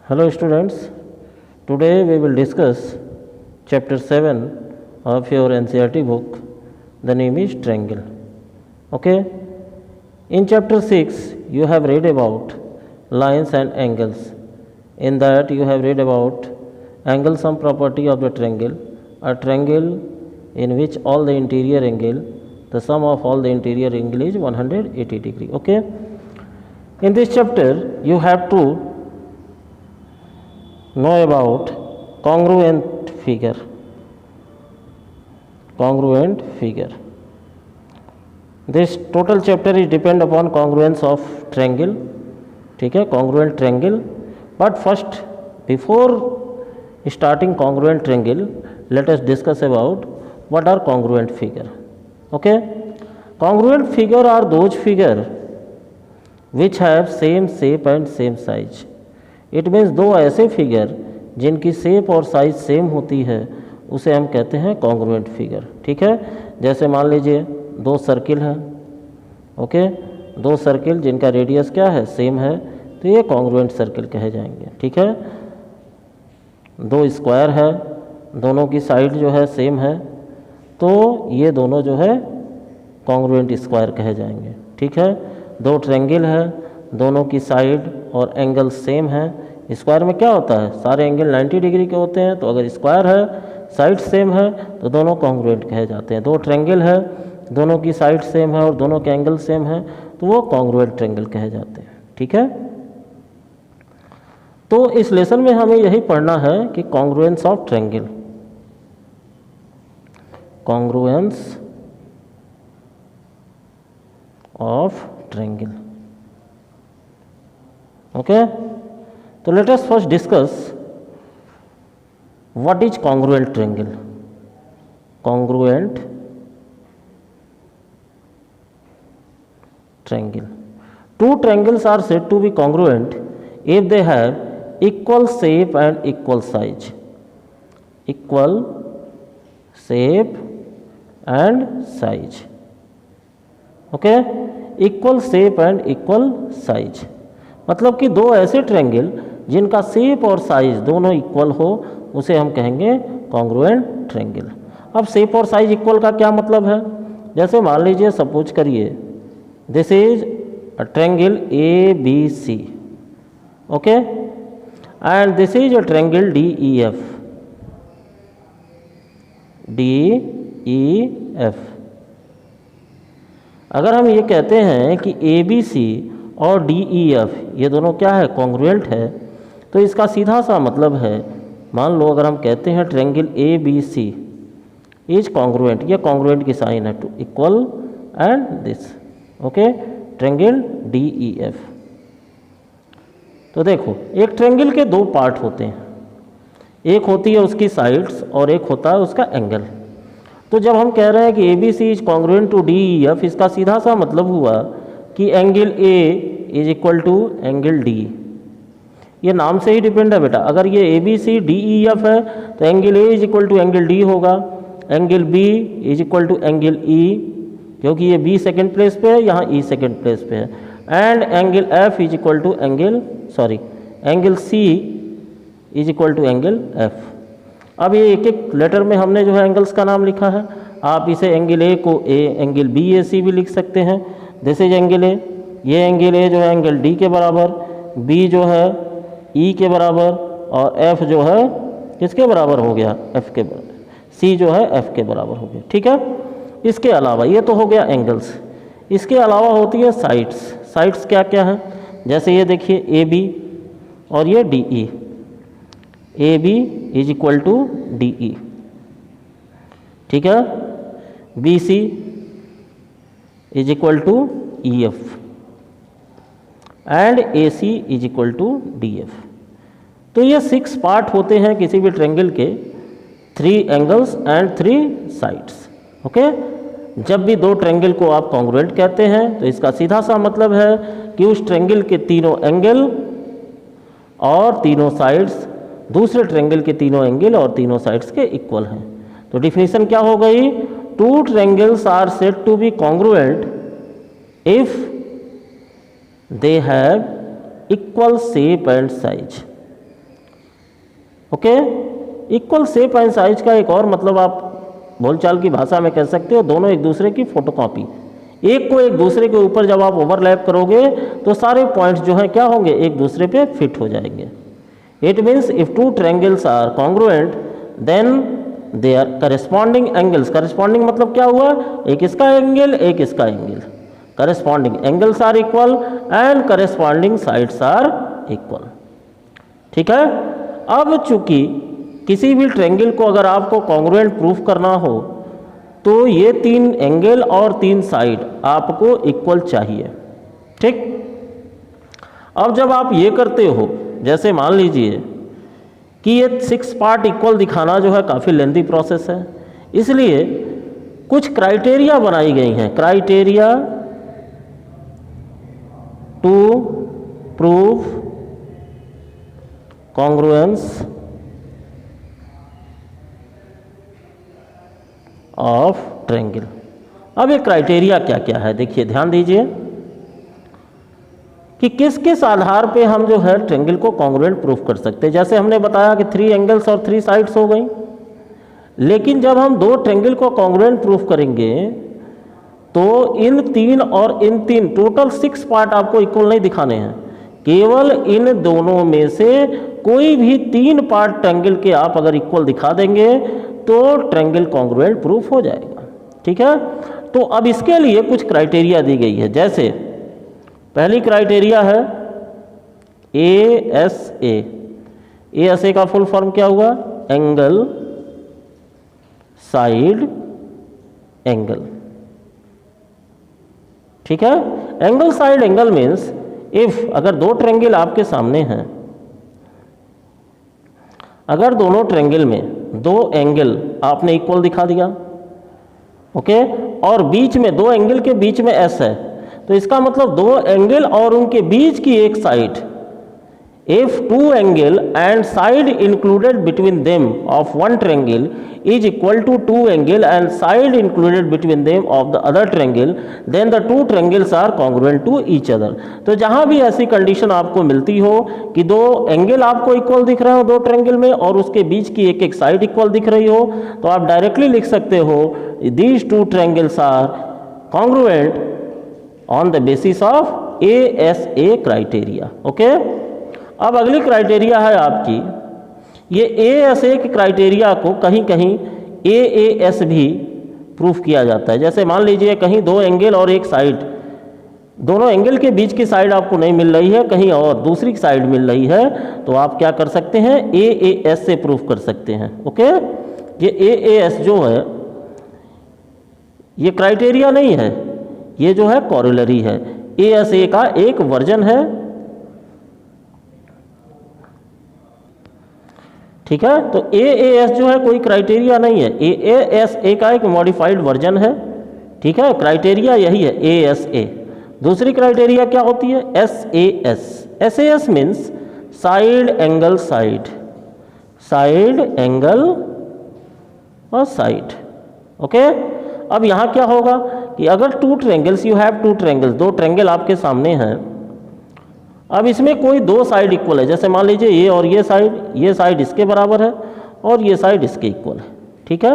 Hello students, today we will discuss chapter 7 of your NCERT book. The name is triangle. Okay, in chapter 6 you have read about lines and angles. In that you have read about angle sum property of the triangle, a triangle in which all the interior angle, the sum of all the interior angle is 180 degree. Okay, in this chapter you have to know about congruent figure. This total chapter is depend upon congruence of triangle. ठीक है, congruent triangle. But first, before starting congruent triangle, let us discuss about what are congruent figure. Okay, congruent figure are those figure which have same shape and same size. It means दो ऐसे figure जिनकी shape और size same होती है उसे हम कहते हैं कॉन्ग्रुएंट फिगर. ठीक है, जैसे मान लीजिए दो सर्किल हैं. ओके, दो सर्किल जिनका रेडियस क्या है, सेम है, तो ये कॉन्ग्रुएंट सर्किल कहे जाएंगे. ठीक है, दो स्क्वायर है, दोनों की साइड जो है सेम है, तो ये दोनों जो है कॉन्ग्रुएंट स्क्वायर कहे जाएंगे. ठीक है, दो ट्रायंगल है, दोनों की साइड और एंगल सेम है. स्क्वायर में क्या होता है, सारे एंगल 90 डिग्री के होते हैं, तो अगर स्क्वायर है, साइड सेम है, तो दोनों कॉन्ग्रुएंट कहे जाते हैं. दो ट्रायंगल है, दोनों की साइड सेम है और दोनों के एंगल सेम है, तो वो कॉन्ग्रुएंट ट्रायंगल कहे जाते हैं. ठीक है, तो इस लेसन में हमें यही पढ़ना है कि congruence of triangle, congruence of triangle. Okay, so let us first discuss what is congruent triangle. Congruent triangle. Two triangles are said to be congruent if they have equal shape and equal size. Equal shape and size. Okay, equal shape and equal size. मतलब कि दो ऐसे triangle जिनका shape और size दोनों equal हो उसे हम कहेंगे कॉन्ग्रुएंट ट्रायंगल. अब शेप और साइज इक्वल का क्या मतलब है, जैसे मान लीजिए सपोज करिए this is a triangle A B C. Okay, and this is a triangle D E F. अगर हम ये कहते हैं कि ए बी सी और डी ई एफ ये दोनों क्या है, कॉन्ग्रुएंट है, तो इसका सीधा सा मतलब है, मान लो अगर हम कहते हैं triangle A B C is congruent, ये कॉन्ग्रुएंट की साइन है to equal and this. Okay, triangle D E F. तो देखो, एक ट्रायंगल के दो पार्ट होते हैं, एक होती है उसकी साइड्स और एक होता है उसका एंगल. तो जब हम कह रहे हैं कि A B C is congruent to D E F, इसका सीधा सा मतलब हुआ कि angle A is equal to angle D. ये नाम से ही डिपेंड है बेटा. अगर ये A B C D E F है तो angle A is equal to angle D होगा, angle B is equal to angle E, क्योंकि ये बी सेकेंड प्लेस पे है, यहाँ ई सेकेंड प्लेस पे है, and angle F is equal to angle C is equal to angle F. अब ये एक एक लेटर में हमने जो है एंगल्स का नाम लिखा है. आप इसे एंगल ए को एंगल बी ए सी भी लिख सकते हैं. दिस इज एंगल ए, ये एंगल ए जो है एंगल डी के बराबर, बी जो है ई के बराबर, और एफ जो है किसके बराबर हो गया, एफ के बराबर, सी जो है एफ के बराबर हो गया. ठीक है, इसके अलावा ये तो हो गया एंगल्स, इसके अलावा होती है साइड्स. साइड्स क्या क्या है, जैसे ये देखिए ए बी और ये D E. A B is equal to D E. ठीक है, B C is equal to E F and A C is equal to D F. तो ये 6 पार्ट होते हैं किसी भी ट्रायंगल के, 3 एंगल्स एंड 3 साइड्स. ओके, जब भी दो ट्रायंगल को आप कॉन्ग्रुएंट कहते हैं तो इसका सीधा सा मतलब है कि उस ट्रायंगल के तीनों एंगल और तीनों साइड्स दूसरे ट्रायंगल के तीनों एंगल और तीनों साइड्स के इक्वल हैं. तो डिफिनीशन क्या हो गई, 2 triangles are said to be congruent if they have equal shape and size. Okay. Equal shape and size का एक और मतलब आप बोलचाल की भाषा में कह सकते हो, दोनों एक दूसरे की फोटोकॉपी। एक को एक दूसरे के ऊपर जब आप ओवरलैप करोगे तो सारे पॉइंट्स जो हैं क्या होंगे, एक दूसरे पे फिट हो जाएंगे। It means if two triangles are congruent then their corresponding angles, corresponding मतलब क्या हुआ, एक इसका एंगल एक इसका angle, corresponding angles are equal and corresponding sides are equal. ठीक है। अब चूंकि किसी भी ट्रायंगल को अगर आपको कॉन्ग्रुएंट प्रूफ करना हो तो ये तीन एंगल और तीन साइड आपको इक्वल चाहिए। ठीक। अब जब आप ये करते हो, जैसे मान लीजिए कि ये 6 पार्ट इक्वल दिखाना जो है काफ़ी लेंथी प्रोसेस है, इसलिए कुछ क्राइटेरिया बनाई गई हैं, criteria to prove congruence of triangle. अब ये क्राइटेरिया क्या क्या है, देखिए ध्यान दीजिए कि किस किस आधार पे हम जो है ट्रायंगल को कॉन्ग्रुएंट प्रूफ कर सकते हैं। जैसे हमने बताया कि 3 एंगल्स और 3 साइड्स हो गई, लेकिन जब हम 2 ट्रायंगल को कॉन्ग्रुएंट प्रूफ करेंगे तो इन 3 और इन 3 टोटल 6 पार्ट आपको इक्वल नहीं दिखाने हैं, केवल इन दोनों में से कोई भी 3 पार्ट ट्रायंगल के आप अगर इक्वल दिखा देंगे तो ट्रायंगल कॉन्ग्रुएंट प्रूफ हो जाएगा। ठीक है। तो अब इसके लिए कुछ क्राइटेरिया दी गई है। जैसे पहली क्राइटेरिया है ASA। ASA का फुल फॉर्म क्या हुआ, एंगल साइड एंगल। ठीक है। Angle side angle means if अगर 2 ट्रायंगल आपके सामने हैं, अगर दोनों ट्रायंगल में 2 एंगल आपने इक्वल दिखा दिया, ओके, और बीच में 2 एंगल के बीच में S है, तो इसका मतलब 2 एंगल और उनके बीच की एक side, if 2 angle and side included between them of one triangle is equal to 2 angle and side included between them of the other triangle, then the 2 triangles are congruent to each other। तो जहाँ भी ऐसी condition आपको मिलती हो कि 2 angle आपको equal दिख रहे हो 2 ट्रायंगल में और उसके बीच की एक एक साइड इक्वल दिख रही हो, तो आप डायरेक्टली लिख सकते हो these 2 triangles are congruent on the basis of ASA criteria। Okay. अब अगली क्राइटेरिया है आपकी, ये ASA के क्राइटेरिया को कहीं कहीं AAS भी प्रूफ किया जाता है। जैसे मान लीजिए कहीं 2 एंगल और एक साइड, दोनों एंगल के बीच की साइड आपको नहीं मिल रही है, कहीं और दूसरी साइड मिल रही है, तो आप क्या कर सकते हैं, AAS से प्रूफ कर सकते हैं। ओके। ये AAS जो है ये क्राइटेरिया नहीं है, ये जो है कॉरोलरी है, ASA का एक वर्जन है। ठीक है। तो AAS जो है कोई क्राइटेरिया नहीं है, ASA का एक मॉडिफाइड वर्जन है। ठीक है। क्राइटेरिया यही है ASA। दूसरी क्राइटेरिया क्या होती है, SAS। SAS means side angle side, side angle और साइड। ओके। अब यहाँ क्या होगा कि अगर 2 triangles, you have 2 triangles, 2 triangle आपके सामने हैं, अब इसमें कोई 2 साइड इक्वल है, जैसे मान लीजिए ये और ये साइड इसके बराबर है और ये साइड इसके इक्वल है। ठीक है।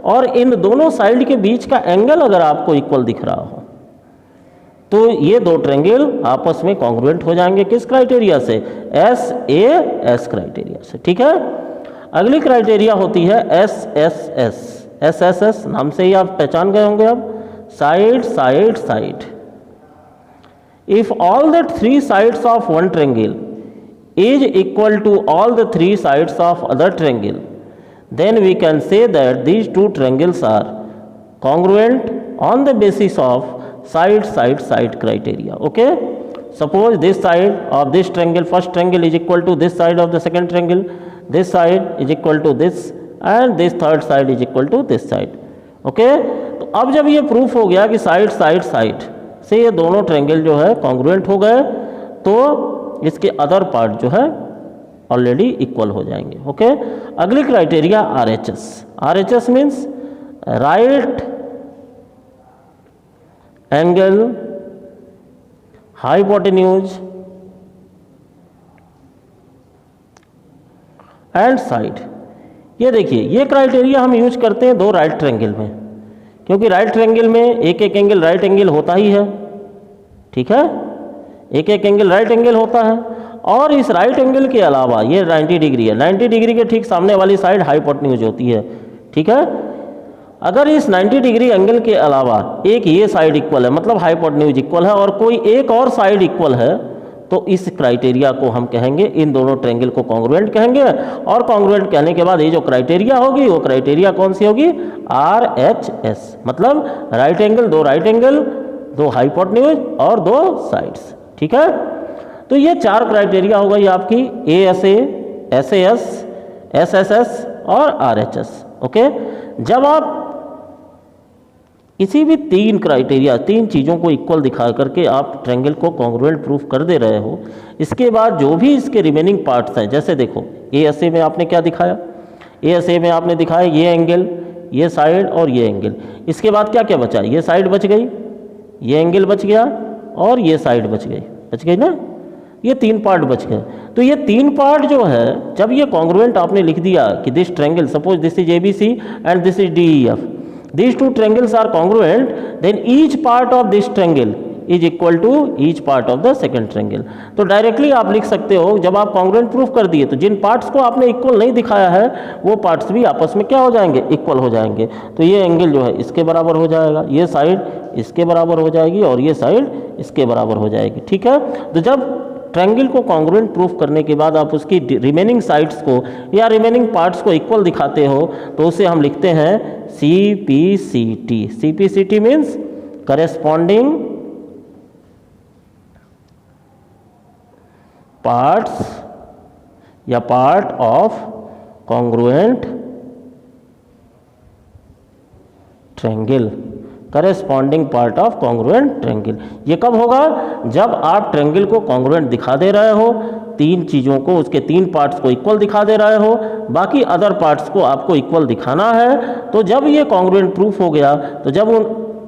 और इन दोनों साइड के बीच का एंगल अगर आपको इक्वल दिख रहा हो तो ये 2 ट्रायंगल आपस में कॉन्ग्रुएंट हो जाएंगे। किस क्राइटेरिया से, SAS क्राइटेरिया से। ठीक है। अगली क्राइटेरिया होती है SSS। SSS नाम से ही आप पहचान गए होंगे अब, side side side. If all the 3 sides of one triangle is equal to all the 3 sides of other triangle, then we can say that these 2 triangles are congruent on the basis of side side side criteria। Okay। Suppose this side of this triangle, first triangle is equal to this side of the second triangle, this side is equal to this and this third side is equal to this side। Okay। तो अब जब ये proof हो गया कि side side side से ये दोनों ट्रायंगल जो है कॉन्ग्रुएंट हो गए, तो इसके अदर पार्ट जो है ऑलरेडी इक्वल हो जाएंगे। ओके। अगली criteria RHS। RHS means right angle hypotenuse and side. ये देखिए, ये क्राइटेरिया हम यूज करते हैं दो राइट ट्रायंगल में, क्योंकि राइट ट्रायंगल में एक एक एंगल राइट एंगल होता ही है, ठीक है, एक एक एंगल राइट एंगल होता है। और इस राइट एंगल के अलावा ये 90 डिग्री है, 90 डिग्री के ठीक सामने वाली साइड हाइपोटेन्यूज होती है, ठीक है। अगर इस 90 डिग्री एंगल के अलावा एक ये साइड इक्वल है, मतलब हाइपोटेन्यूज इक्वल है, और कोई एक और साइड इक्वल है, तो इस क्राइटेरिया को हम कहेंगे, इन दोनों ट्रायंगल को कॉन्ग्रुएंट कहेंगे। और कॉन्ग्रुएंट कहने के बाद ये जो क्राइटेरिया होगी, वो क्राइटेरिया कौन सी होगी? RHS, मतलब राइट एंगल, दो राइट एंगल, दो हाइपोटेन्यूज और दो साइड्स, ठीक है। तो ये चार क्राइटेरिया हो गई आपकी ASA, SAS, SSS और RHS, ओके। जब आप किसी भी तीन क्राइटेरिया, तीन चीज़ों को इक्वल दिखा करके आप ट्रायंगल को कॉन्ग्रुएंट प्रूफ कर दे रहे हो, इसके बाद जो भी इसके रिमेनिंग पार्ट्स हैं, जैसे देखो ASA में आपने क्या दिखाया? ASA में आपने दिखाया ये एंगल, ये साइड और ये एंगल। इसके बाद क्या क्या बचा? ये साइड बच गई, ये एंगल बच गया और ये साइड बच गई ना, ये तीन पार्ट बच गए। तो ये तीन पार्ट जो है, जब ये कॉन्ग्रुएंट आपने लिख दिया कि this triangle, suppose this is ABC and this is DEF, these two triangles are congruent, then each part of this triangle is equal to each part of the second triangle। तो directly आप लिख सकते हो, जब आप congruent proof कर दिए तो जिन पार्ट्स को आपने इक्वल नहीं दिखाया है, वो पार्ट्स भी आपस में क्या हो जाएंगे? इक्वल हो जाएंगे। तो ये एंगल जो है इसके बराबर हो जाएगा, ये साइड इसके बराबर हो जाएगी और ये साइड इसके बराबर हो जाएगी, ठीक है। तो जब ट्रायंगल को कॉन्ग्रुएंट प्रूफ करने के बाद आप उसकी रिमेनिंग साइड्स को या रिमेनिंग पार्ट्स को इक्वल दिखाते हो, तो उसे हम लिखते हैं CPCT। CPCT means corresponding parts या part of congruent triangle, corresponding part of congruent triangle. ये कब होगा? जब आप ट्रायंगल को कॉन्ग्रुएंट दिखा दे रहे हो, तीन चीज़ों को, उसके तीन पार्ट्स को इक्वल दिखा दे रहे हो, बाकी अदर पार्ट्स को आपको इक्वल दिखाना है। तो जब ये कॉन्ग्रुएंट प्रूफ हो गया, तो जब उन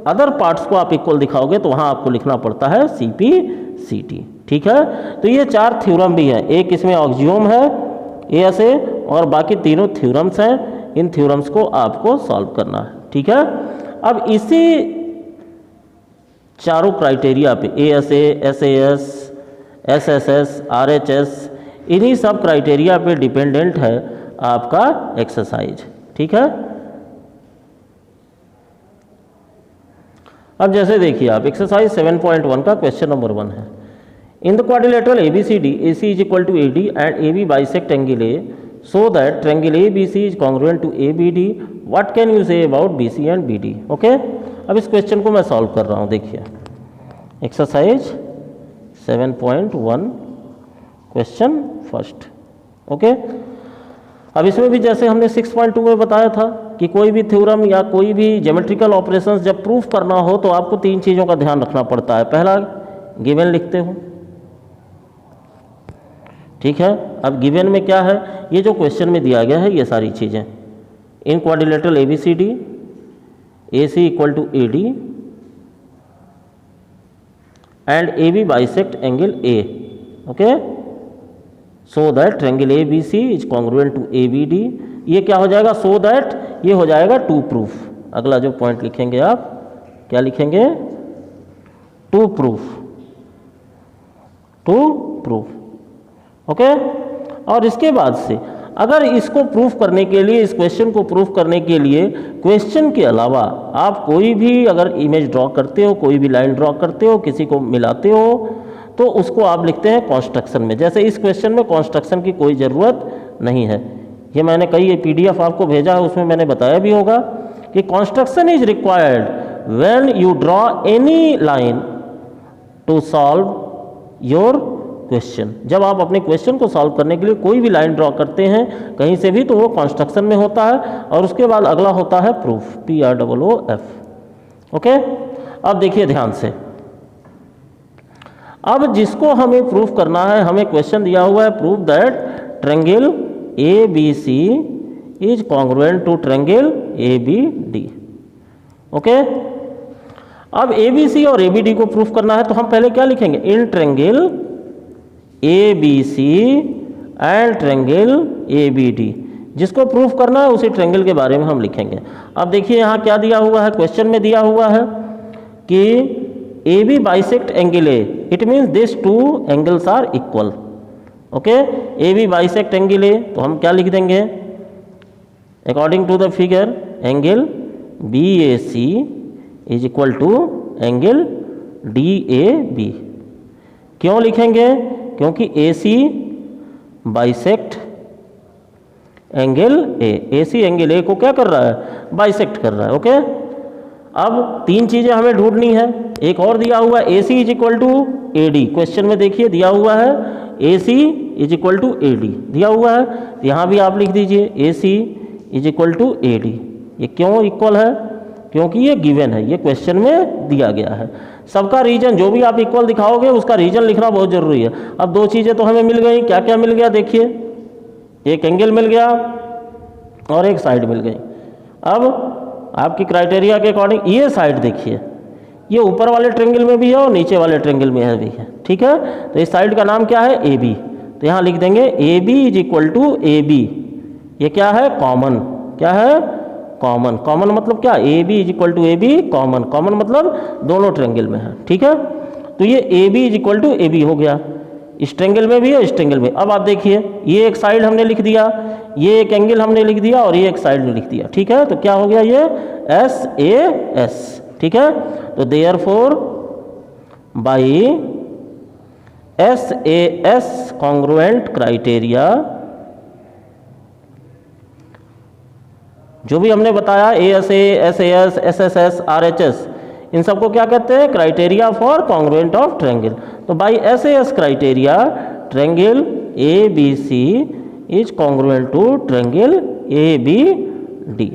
अदर पार्ट्स को आप इक्वल दिखाओगे, तो वहाँ आपको लिखना पड़ता है CPCT, ठीक है। तो ये चार थ्योरम भी हैं, एक इसमें ऑक्सियोम है ASA और बाकी तीनों थ्योरम्स हैं। इन थ्योरम्स को आपको सॉल्व करना है, ठीक है। अब इसी चारों क्राइटेरिया पे ASA, SAS, SSS, RHS, इन्हीं सब क्राइटेरिया पे डिपेंडेंट है आपका एक्सरसाइज, ठीक है। अब जैसे देखिए आप एक्सरसाइज 7.1 का क्वेश्चन नंबर 1 है। In the quadrilateral ABCD, AC is equal to AD and AB bisect angle A, so that triangle ABC is congruent to ABD, what can you say about BC and BD? Okay, अब इस question को मैं solve कर रहा हूँ। देखिए exercise 7.1 question first, okay. अब इसमें भी जैसे हमने 6.2 में बताया था कि कोई भी थ्योरम या कोई भी ज्योमेट्रिकल ऑपरेशंस जब प्रूफ करना हो, तो आपको तीन चीज़ों का ध्यान रखना पड़ता है। पहला, गिवन लिखते हो, ठीक है। अब गिवन में क्या है? ये जो क्वेश्चन में दिया गया है, ये सारी चीज़ें, in quadrilateral ABCD, AC equal to AD and AB bisect angle A, okay, so that triangle ABC is congruent to ABD। ये क्या हो जाएगा? सो दैट, ये हो जाएगा टू प्रूफ। अगला जो पॉइंट लिखेंगे आप, क्या लिखेंगे? To proof, to proof, okay. और इसके बाद से अगर इसको प्रूफ करने के लिए, इस क्वेश्चन को प्रूफ करने के लिए, क्वेश्चन के अलावा आप कोई भी अगर इमेज ड्रॉ करते हो, कोई भी लाइन ड्रॉ करते हो, किसी को मिलाते हो, तो उसको आप लिखते हैं कॉन्स्ट्रक्शन में। जैसे इस क्वेश्चन में कॉन्स्ट्रक्शन की कोई ज़रूरत नहीं है। ये मैंने कई PDF आपको भेजा है, उसमें मैंने बताया भी होगा कि construction is required when you draw any line to solve your question. जब आप अपने क्वेश्चन को सॉल्व करने के लिए कोई भी लाइन ड्रॉ करते हैं कहीं से भी, तो वो कॉन्स्ट्रक्शन में होता है। और उसके बाद अगला होता है प्रूफ, PROOF, ओके। अब देखिए ध्यान से, अब जिसको हमें प्रूफ करना है, हमें क्वेश्चन दिया हुआ है proof that triangle ABC is congruent to triangle ABD, okay. अब ABC और ABD को प्रूफ करना है, तो हम पहले क्या लिखेंगे? In triangle ABC and triangle ABD। जिसको प्रूफ करना है उसी ट्रायंगल के बारे में हम लिखेंगे। अब देखिए यहाँ क्या दिया हुआ है, क्वेश्चन में दिया हुआ है कि AB bisect angle A, it means this two angles are equal. Okay, AB bisect angle A, तो हम क्या लिख देंगे, according to the figure angle BAC is equal to angle DAB। क्यों लिखेंगे, क्योंकि AC bisect angle A, AC angle A को क्या कर रहा है, बाइसेक्ट कर रहा है। ओके, अब तीन चीज़ें हमें ढूंढनी है। एक और दिया हुआ है AC is equal to AD, question में देखिए दिया हुआ है AC is equal to AD दिया हुआ है, यहाँ भी आप लिख दीजिए AC is equal to AD। ये क्यों इक्वल है, क्योंकि ये गिवन है, ये क्वेश्चन में दिया गया है। सबका रीजन जो भी आप इक्वल दिखाओगे उसका रीजन लिखना बहुत जरूरी है। अब दो चीज़ें तो हमें मिल गई, क्या क्या मिल गया देखिए, एक एंगल मिल गया और एक साइड मिल गई। अब आपकी क्राइटेरिया के अकॉर्डिंग ये साइड देखिए, ये ऊपर वाले ट्रायंगल में भी है और नीचे वाले ट्रायंगल में है भी है, ठीक है। तो इस साइड का नाम क्या है, AB। तो यहाँ लिख देंगे AB is equal to AB। ये क्या है, कॉमन, क्या है, कॉमन। कॉमन मतलब क्या, AB is equal to AB common. Common मतलब दोनों ट्रायंगल में है, ठीक है। तो ये AB is equal to AB हो गया, इस ट्रायंगल में भी है इस ट्रायंगल में। अब आप देखिए ये एक साइड हमने लिख दिया, ये एक एंगल हमने लिख दिया और ये एक साइड ने लिख दिया, ठीक है। तो क्या हो गया, ये SAS, ठीक है। तो therefore by SAS congruent criteria, जो भी हमने बताया ASA, SAS, SSS, RHS, इन सबको क्या कहते हैं, criteria for congruent of triangle. तो by SAS criteria triangle ABC is congruent to triangle ABD।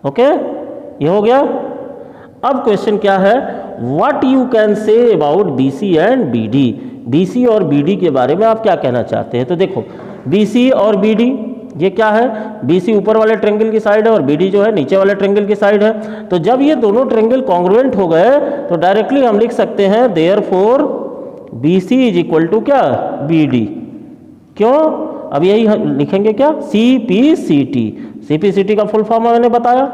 Okay, ये हो गया। अब क्वेश्चन क्या है, what you can say about BC and BD। BC और BD के बारे में आप क्या कहना चाहते हैं। तो देखो BC और BD ये क्या है, BC ऊपर वाले ट्रायंगल की साइड है और BD जो है नीचे वाले ट्रायंगल की साइड है। तो जब ये दोनों ट्रायंगल कॉन्ग्रुएंट हो गए तो डायरेक्टली हम लिख सकते हैं therefore BC is equal to क्या, BD। क्यों, अब यही लिखेंगे क्या, CPCT। CPCT का फुल फॉर्म मैंने बताया।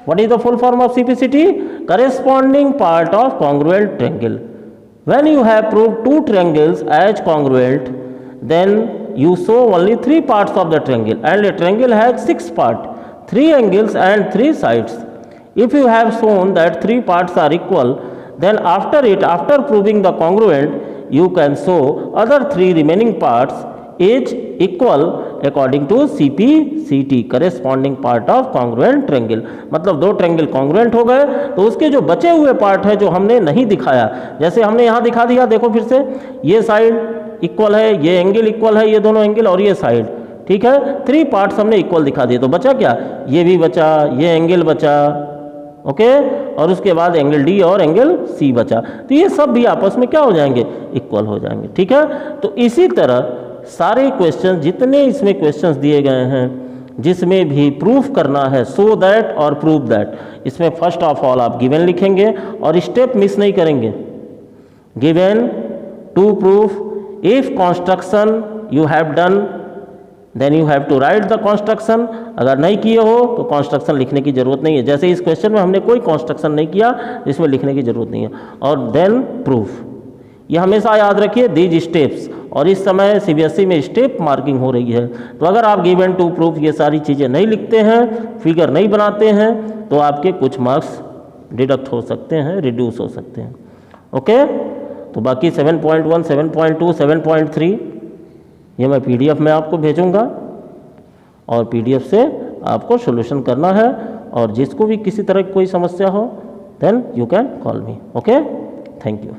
What is the full form of CPCT, corresponding part of congruent triangle. When you have proved two triangles as congruent, then you show only 3 parts of the triangle and a triangle has 6 parts, 3 angles and 3 sides. If you have shown that 3 parts are equal, then after proving the congruent, you can show other 3 remaining parts is equal according to CPCT, corresponding part of congruent triangle। मतलब दो triangle congruent हो गए तो उसके जो बचे हुए part है जो हमने नहीं दिखाया, जैसे हमने यहाँ दिखा दिया, देखो फिर से, ये साइड इक्वल है, ये एंगल इक्वल है, ये दोनों एंगल और ये साइड, ठीक है। 3 पार्ट्स हमने इक्वल दिखा दिए, तो बचा क्या, ये भी बचा, ये एंगल बचा, ओके, और उसके बाद एंगल D और एंगल C बचा। तो ये सब भी आपस में क्या हो जाएंगे, इक्वल हो जाएंगे, ठीक है। तो इसी तरह सारे क्वेश्चन, जितने इसमें क्वेश्चंस दिए गए हैं, जिसमें भी प्रूफ करना है, सो दैट और प्रूव दैट, इसमें फर्स्ट ऑफ ऑल आप गिवन लिखेंगे और स्टेप मिस नहीं करेंगे। Given to proof, if construction you have done then you have to write the construction। अगर नहीं किए हो तो construction लिखने की जरूरत नहीं है, जैसे इस क्वेश्चन में हमने कोई construction नहीं किया, इसमें लिखने की जरूरत नहीं है। और then proof, ये हमेशा याद रखिए these steps। और इस समय CBSE में स्टेप मार्किंग हो रही है, तो अगर आप गिवन टू प्रूफ ये सारी चीज़ें नहीं लिखते हैं, फिगर नहीं बनाते हैं, तो आपके कुछ मार्क्स डिडक्ट हो सकते हैं, रिड्यूस हो सकते हैं। ओके, तो बाकी 7.1, 7.2, 7.3 ये मैं PDF में आपको भेजूंगा और PDF से आपको सॉल्यूशन करना है। और जिसको भी किसी तरह की कोई समस्या हो, then you can call me. Okay, thank you.